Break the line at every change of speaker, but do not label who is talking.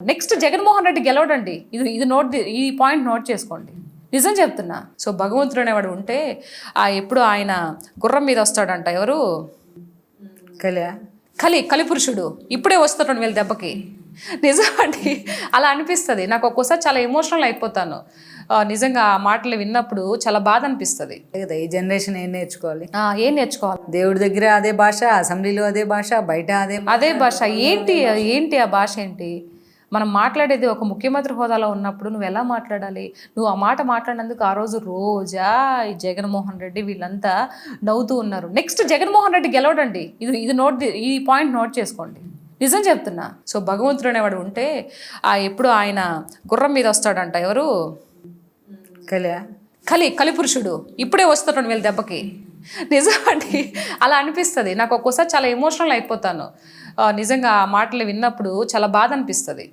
Next Jaganmohan Reddy గెలవడండి. ఈ point note చేసుకోండి. నిజం చెప్తున్నా. సో భగవంతుడు అనేవాడు ఉంటే ఎప్పుడు ఆయన గుర్రం మీద వస్తాడంట. ఎవరు? కలిపురుషుడు ఇప్పుడే వస్తున్నాడు వీళ్ళ దెబ్బకి. నిజం అండి, అలా అనిపిస్తుంది నాకు. ఒక్కోసారి చాలా ఎమోషనల్ అయిపోతాను నిజంగా. ఆ మాటలు విన్నప్పుడు చాలా బాధ అనిపిస్తుంది.
ఈ జనరేషన్ ఏం నేర్చుకోవాలి?
ఏం నేర్చుకోవాలి?
దేవుడి దగ్గర అదే భాష, అసెంబ్లీలో అదే భాష, బయట
అదే భాష. ఏంటి ఆ భాష ఏంటి? మనం మాట్లాడేది ఒక ముఖ్యమంత్రి హోదాలో ఉన్నప్పుడు నువ్వు ఎలా మాట్లాడాలి? నువ్వు ఆ మాట మాట్లాడినందుకు ఆ రోజు రోజా, ఈ జగన్మోహన్ రెడ్డి వీళ్ళంతా నవ్వుతూ ఉన్నారు. నెక్స్ట్ జగన్మోహన్ రెడ్డి గెలవడండి. ఈ పాయింట్ నోట్ చేసుకోండి. నిజం చెప్తున్నా. సో భగవంతుడు అనేవాడు ఉంటే ఎప్పుడు ఆయన గుర్రం మీద వస్తాడంట. ఎవరు? కలిపురుషుడు ఇప్పుడే వస్తున్నాడు వీళ్ళ దెబ్బకి. నిజం అండి, అలా అనిపిస్తుంది నాకు. ఒక్కోసారి చాలా ఎమోషనల్ అయిపోతాను నిజంగా. ఆ మాటలు విన్నప్పుడు చాలా బాధ అనిపిస్తుంది.